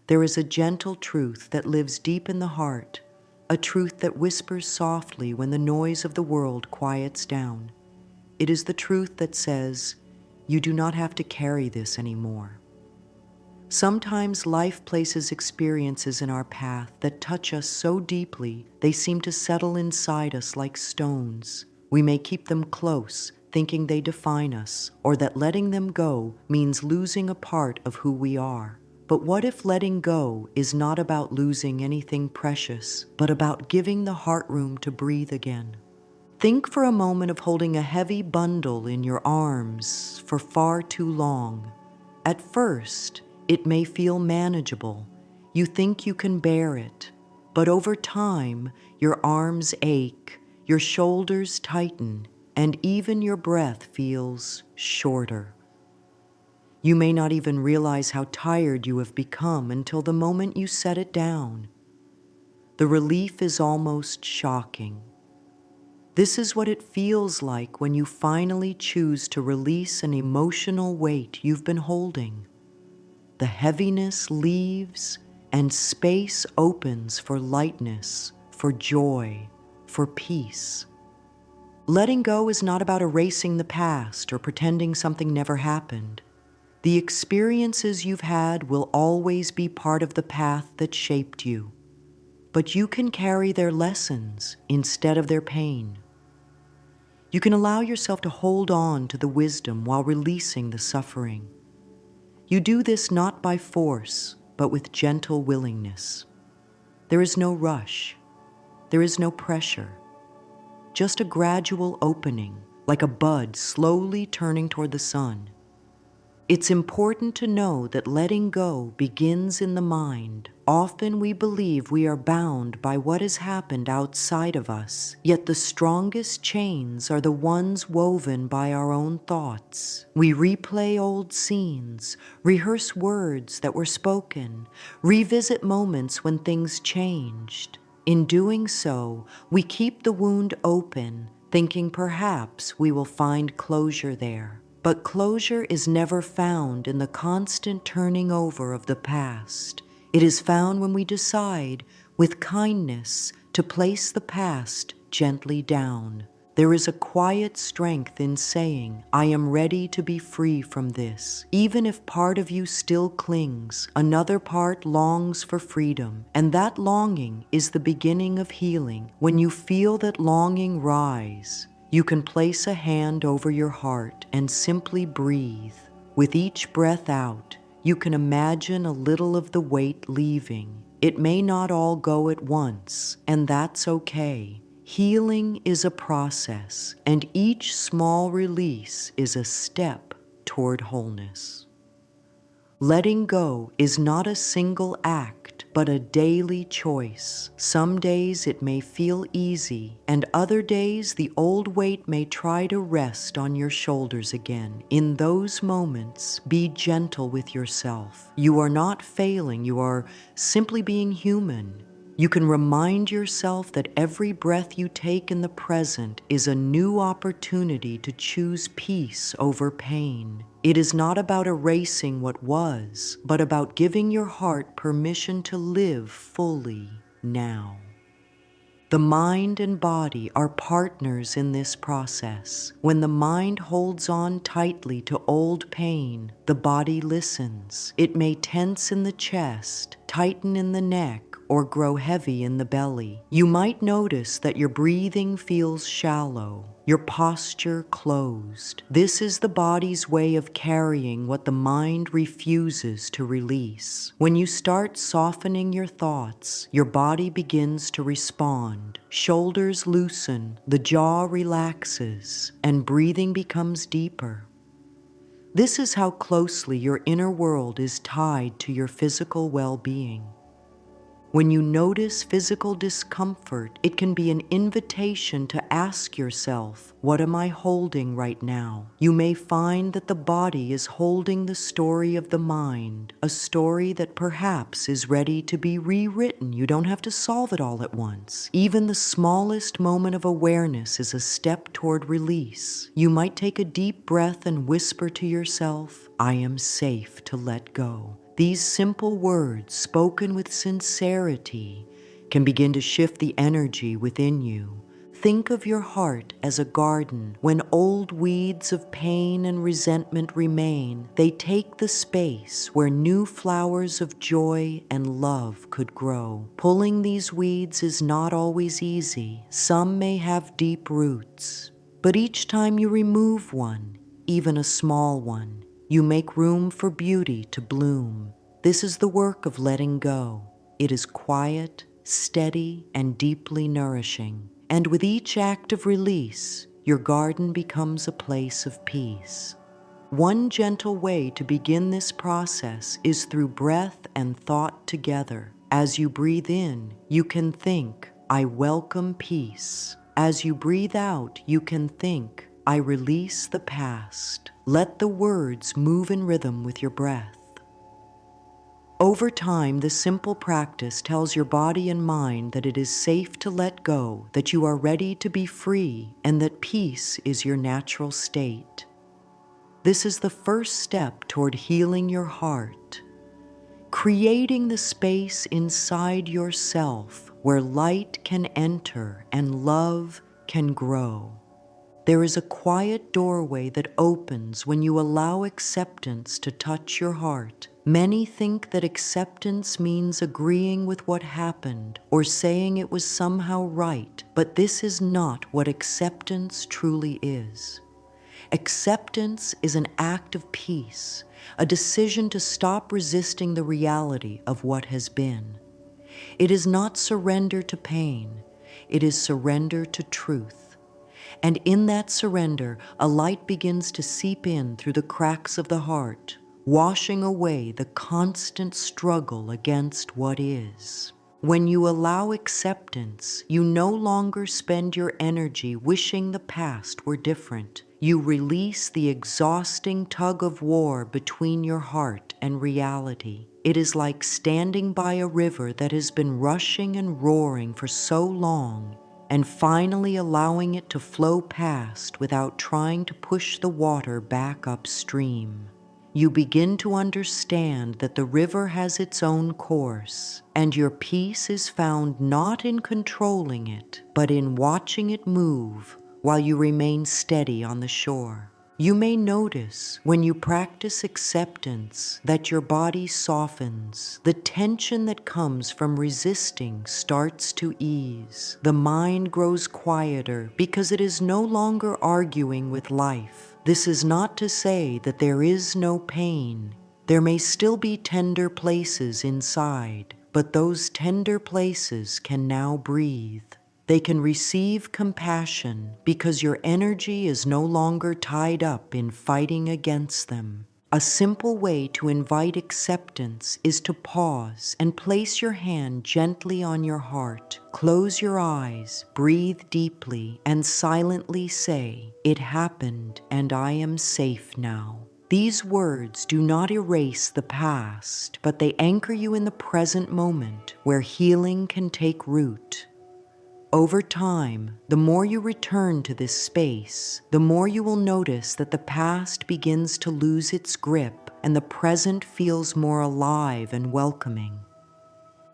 There is a gentle truth that lives deep in the heart, a truth that whispers softly when the noise of the world quiets down. It is the truth that says, you do not have to carry this anymore. Sometimes life places experiences in our path that touch us so deeply they seem to settle inside us like stones. We may keep them close, thinking they define us, or that letting them go means losing a part of who we are. But what if letting go is not about losing anything precious, but about giving the heart room to breathe again? Think for a moment of holding a heavy bundle in your arms for far too long. At first, it may feel manageable. You think you can bear it. But over time, your arms ache, your shoulders tighten, and even your breath feels shorter. You may not even realize how tired you have become until the moment you set it down. The relief is almost shocking. This is what it feels like when you finally choose to release an emotional weight you've been holding. The heaviness leaves and space opens for lightness, for joy, for peace. Letting go is not about erasing the past or pretending something never happened. The experiences you've had will always be part of the path that shaped you, but you can carry their lessons instead of their pain. You can allow yourself to hold on to the wisdom while releasing the suffering. You do this not by force, but with gentle willingness. There is no rush. There is no pressure. Just a gradual opening, like a bud slowly turning toward the sun. It's important to know that letting go begins in the mind. Often we believe we are bound by what has happened outside of us, yet the strongest chains are the ones woven by our own thoughts. We replay old scenes, rehearse words that were spoken, revisit moments when things changed. In doing so, we keep the wound open, thinking perhaps we will find closure there. But closure is never found in the constant turning over of the past. It is found when we decide, with kindness, to place the past gently down. There is a quiet strength in saying, I am ready to be free from this. Even if part of you still clings, another part longs for freedom. And that longing is the beginning of healing. When you feel that longing rise, you can place a hand over your heart and simply breathe. With each breath out, you can imagine a little of the weight leaving. It may not all go at once, and that's okay. Healing is a process, and each small release is a step toward wholeness. Letting go is not a single act, but a daily choice. Some days it may feel easy, and other days the old weight may try to rest on your shoulders again. In those moments, be gentle with yourself. You are not failing, you are simply being human. You can remind yourself that every breath you take in the present is a new opportunity to choose peace over pain. It is not about erasing what was, but about giving your heart permission to live fully now. The mind and body are partners in this process. When the mind holds on tightly to old pain, the body listens. It may tense in the chest, tighten in the neck, or grow heavy in the belly. You might notice that your breathing feels shallow, your posture closed. This is the body's way of carrying what the mind refuses to release. When you start softening your thoughts, your body begins to respond. Shoulders loosen, the jaw relaxes, and breathing becomes deeper. This is how closely your inner world is tied to your physical well-being. When you notice physical discomfort, it can be an invitation to ask yourself, what am I holding right now? You may find that the body is holding the story of the mind, a story that perhaps is ready to be rewritten. You don't have to solve it all at once. Even the smallest moment of awareness is a step toward release. You might take a deep breath and whisper to yourself, I am safe to let go. These simple words, spoken with sincerity, can begin to shift the energy within you. Think of your heart as a garden. When old weeds of pain and resentment remain, they take the space where new flowers of joy and love could grow. Pulling these weeds is not always easy. Some may have deep roots. But each time you remove one, even a small one, you make room for beauty to bloom. This is the work of letting go. It is quiet, steady, and deeply nourishing. And with each act of release, your garden becomes a place of peace. One gentle way to begin this process is through breath and thought together. As you breathe in, you can think, I welcome peace. As you breathe out, you can think, I release the past. Let the words move in rhythm with your breath. Over time, this simple practice tells your body and mind that it is safe to let go, that you are ready to be free, and that peace is your natural state. This is the first step toward healing your heart, creating the space inside yourself where light can enter and love can grow. There is a quiet doorway that opens when you allow acceptance to touch your heart. Many think that acceptance means agreeing with what happened or saying it was somehow right, but this is not what acceptance truly is. Acceptance is an act of peace, a decision to stop resisting the reality of what has been. It is not surrender to pain, it is surrender to truth. And in that surrender, a light begins to seep in through the cracks of the heart, washing away the constant struggle against what is. When you allow acceptance, you no longer spend your energy wishing the past were different. You release the exhausting tug of war between your heart and reality. It is like standing by a river that has been rushing and roaring for so long, and finally allowing it to flow past without trying to push the water back upstream. You begin to understand that the river has its own course, and your peace is found not in controlling it, but in watching it move while you remain steady on the shore. You may notice when you practice acceptance that your body softens. The tension that comes from resisting starts to ease. The mind grows quieter because it is no longer arguing with life. This is not to say that there is no pain. There may still be tender places inside, but those tender places can now breathe. They can receive compassion because your energy is no longer tied up in fighting against them. A simple way to invite acceptance is to pause and place your hand gently on your heart. Close your eyes, breathe deeply, and silently say, "It happened and I am safe now." These words do not erase the past, but they anchor you in the present moment where healing can take root. Over time, the more you return to this space, the more you will notice that the past begins to lose its grip and the present feels more alive and welcoming.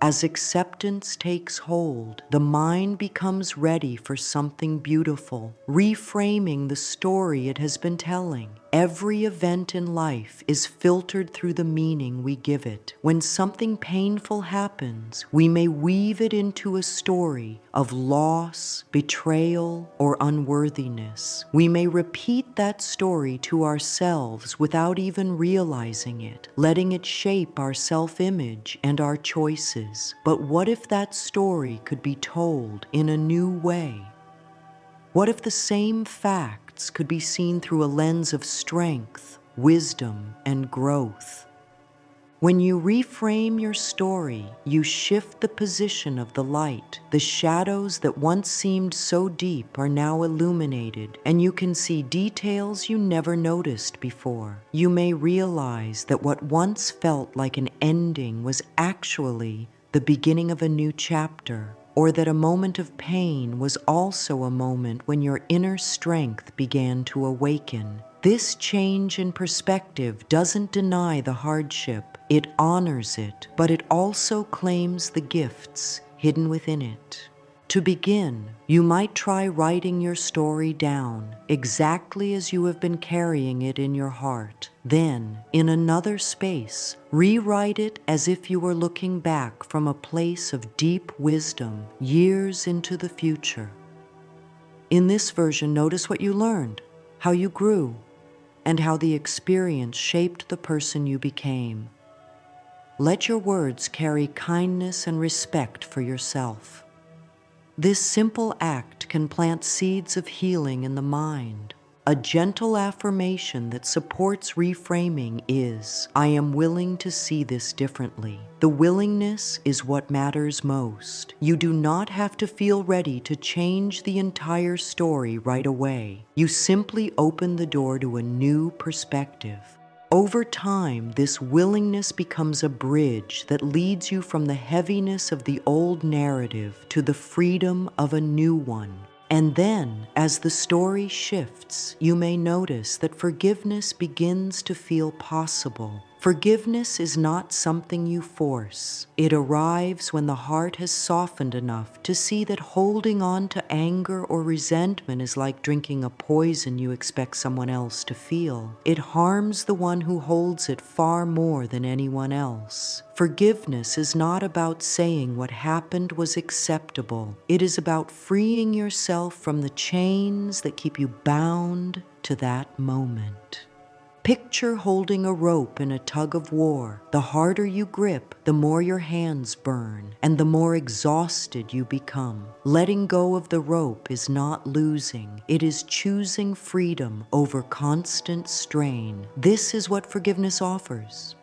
As acceptance takes hold, the mind becomes ready for something beautiful, reframing the story it has been telling. Every event in life is filtered through the meaning we give it. When something painful happens, we may weave it into a story of loss, betrayal, or unworthiness. We may repeat that story to ourselves without even realizing it, letting it shape our self-image and our choices. But what if that story could be told in a new way? What if the same facts could be seen through a lens of strength, wisdom, and growth? When you reframe your story, you shift the position of the light. The shadows that once seemed so deep are now illuminated, and you can see details you never noticed before. You may realize that what once felt like an ending was actually the beginning of a new chapter, or that a moment of pain was also a moment when your inner strength began to awaken. This change in perspective doesn't deny the hardship. It honors it, but it also claims the gifts hidden within it. To begin, you might try writing your story down exactly as you have been carrying it in your heart. Then, in another space, rewrite it as if you were looking back from a place of deep wisdom years into the future. In this version, notice what you learned, how you grew, and how the experience shaped the person you became. Let your words carry kindness and respect for yourself. This simple act can plant seeds of healing in the mind. A gentle affirmation that supports reframing is, I am willing to see this differently. The willingness is what matters most. You do not have to feel ready to change the entire story right away. You simply open the door to a new perspective. Over time, this willingness becomes a bridge that leads you from the heaviness of the old narrative to the freedom of a new one. And then, as the story shifts, you may notice that forgiveness begins to feel possible. Forgiveness is not something you force. It arrives when the heart has softened enough to see that holding on to anger or resentment is like drinking a poison you expect someone else to feel. It harms the one who holds it far more than anyone else. Forgiveness is not about saying what happened was acceptable. It is about freeing yourself from the chains that keep you bound to that moment. Picture holding a rope in a tug of war. The harder you grip, the more your hands burn, and the more exhausted you become. Letting go of the rope is not losing. It is choosing freedom over constant strain. This is what forgiveness offers.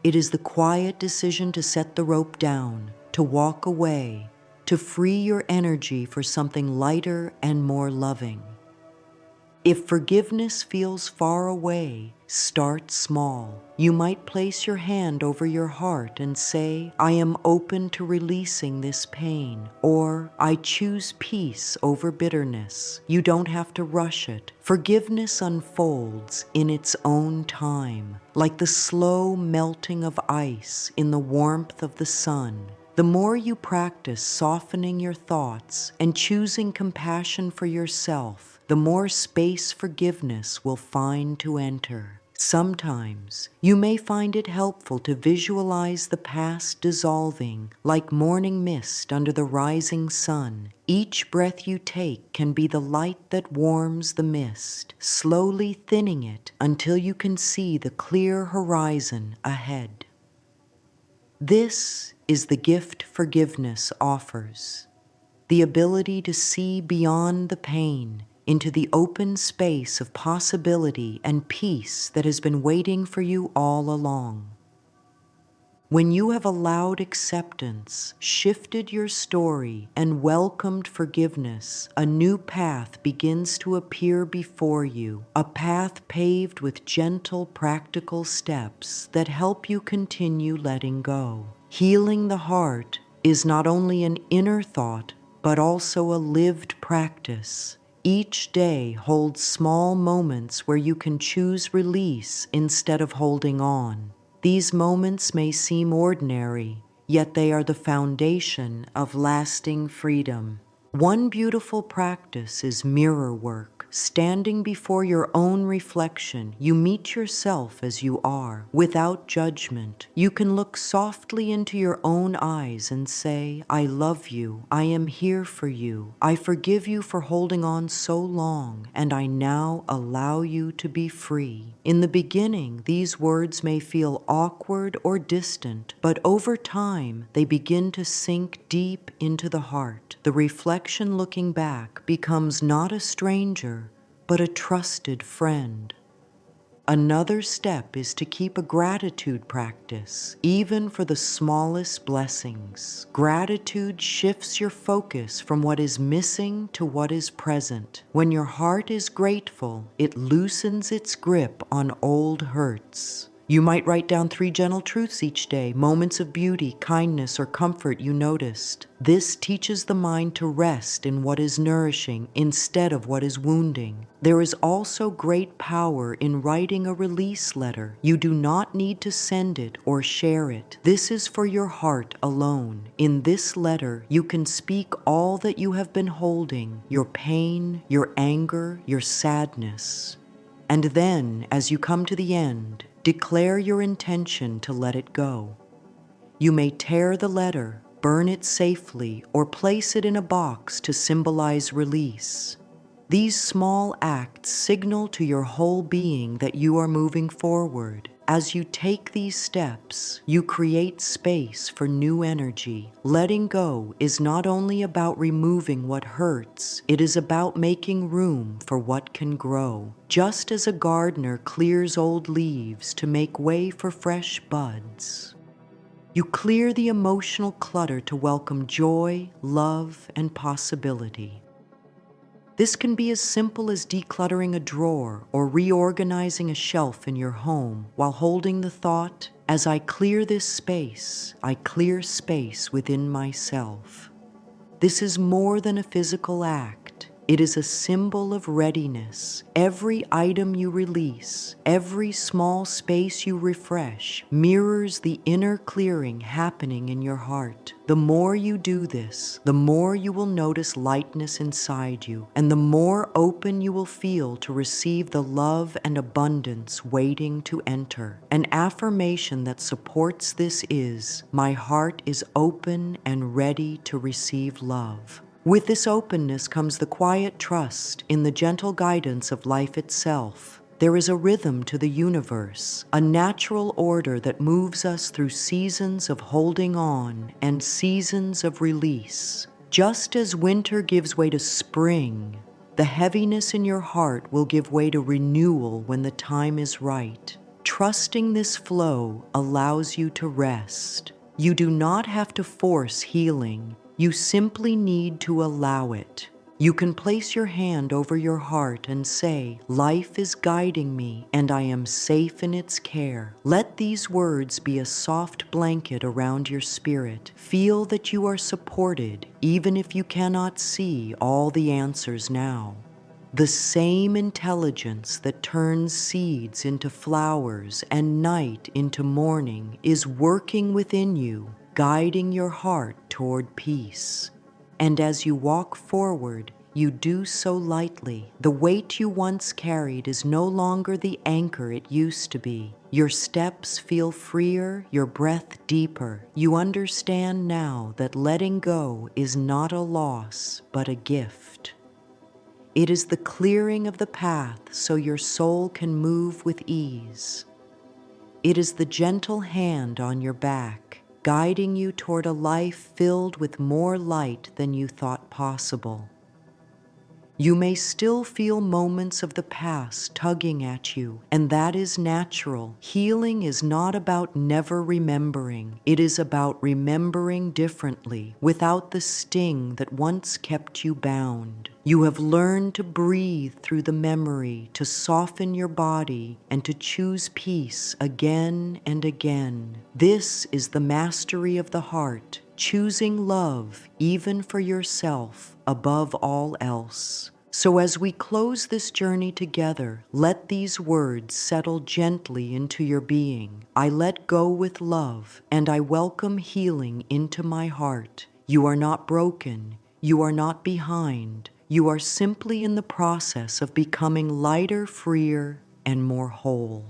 It is the quiet decision to set the rope down, to walk away, to free your energy for something lighter and more loving. If forgiveness feels far away, start small. You might place your hand over your heart and say, I am open to releasing this pain, or I choose peace over bitterness. You don't have to rush it. Forgiveness unfolds in its own time, like the slow melting of ice in the warmth of the sun. The more you practice softening your thoughts and choosing compassion for yourself, the more space forgiveness will find to enter. Sometimes you may find it helpful to visualize the past dissolving like morning mist under the rising sun. Each breath you take can be the light that warms the mist, slowly thinning it until you can see the clear horizon ahead. This is the gift forgiveness offers, the ability to see beyond the pain into the open space of possibility and peace that has been waiting for you all along. When you have allowed acceptance, shifted your story, and welcomed forgiveness, a new path begins to appear before you, a path paved with gentle, practical steps that help you continue letting go. Healing the heart is not only an inner thought, but also a lived practice. Each day holds small moments where you can choose release instead of holding on. These moments may seem ordinary, yet they are the foundation of lasting freedom. One beautiful practice is mirror work. Standing before your own reflection, you meet yourself as you are, without judgment. You can look softly into your own eyes and say, I love you, I am here for you, I forgive you for holding on so long, and I now allow you to be free. In the beginning, these words may feel awkward or distant, but over time, they begin to sink deep into the heart. The reflection looking back becomes not a stranger, but a trusted friend. Another step is to keep a gratitude practice, even for the smallest blessings. Gratitude shifts your focus from what is missing to what is present. When your heart is grateful, it loosens its grip on old hurts. You might write down 3 gentle truths each day, moments of beauty, kindness, or comfort you noticed. This teaches the mind to rest in what is nourishing instead of what is wounding. There is also great power in writing a release letter. You do not need to send it or share it. This is for your heart alone. In this letter, you can speak all that you have been holding, your pain, your anger, your sadness. And then, as you come to the end, declare your intention to let it go. You may tear the letter, burn it safely, or place it in a box to symbolize release. These small acts signal to your whole being that you are moving forward. As you take these steps, you create space for new energy. Letting go is not only about removing what hurts, it is about making room for what can grow. Just as a gardener clears old leaves to make way for fresh buds, you clear the emotional clutter to welcome joy, love, and possibility. This can be as simple as decluttering a drawer or reorganizing a shelf in your home while holding the thought, as I clear this space, I clear space within myself. This is more than a physical act. It is a symbol of readiness. Every item you release, every small space you refresh, mirrors the inner clearing happening in your heart. The more you do this, the more you will notice lightness inside you, and the more open you will feel to receive the love and abundance waiting to enter. An affirmation that supports this is, my heart is open and ready to receive love. With this openness comes the quiet trust in the gentle guidance of life itself. There is a rhythm to the universe, a natural order that moves us through seasons of holding on and seasons of release. Just as winter gives way to spring, the heaviness in your heart will give way to renewal when the time is right. Trusting this flow allows you to rest. You do not have to force healing. You simply need to allow it. You can place your hand over your heart and say, life is guiding me and I am safe in its care. Let these words be a soft blanket around your spirit. Feel that you are supported even if you cannot see all the answers now. The same intelligence that turns seeds into flowers and night into morning is working within you, guiding your heart toward peace. And as you walk forward, you do so lightly. The weight you once carried is no longer the anchor it used to be. Your steps feel freer, your breath deeper. You understand now that letting go is not a loss, but a gift. It is the clearing of the path so your soul can move with ease. It is the gentle hand on your back, guiding you toward a life filled with more light than you thought possible. You may still feel moments of the past tugging at you, and that is natural. Healing is not about never remembering. It is about remembering differently, without the sting that once kept you bound. You have learned to breathe through the memory, to soften your body, and to choose peace again and again. This is the mastery of the heart, choosing love, even for yourself, above all else. So as we close this journey together, let these words settle gently into your being. I let go with love, and I welcome healing into my heart. You are not broken. You are not behind. You are simply in the process of becoming lighter, freer, and more whole.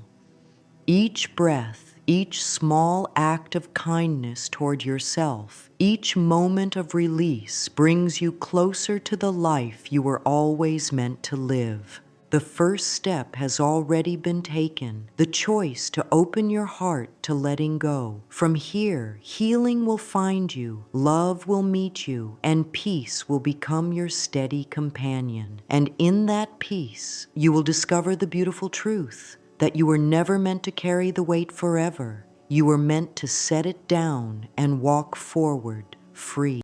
Each breath, each small act of kindness toward yourself, each moment of release brings you closer to the life you were always meant to live. The first step has already been taken, the choice to open your heart to letting go. From here, healing will find you, love will meet you, and peace will become your steady companion. And in that peace, you will discover the beautiful truth that you were never meant to carry the weight forever. You were meant to set it down and walk forward free.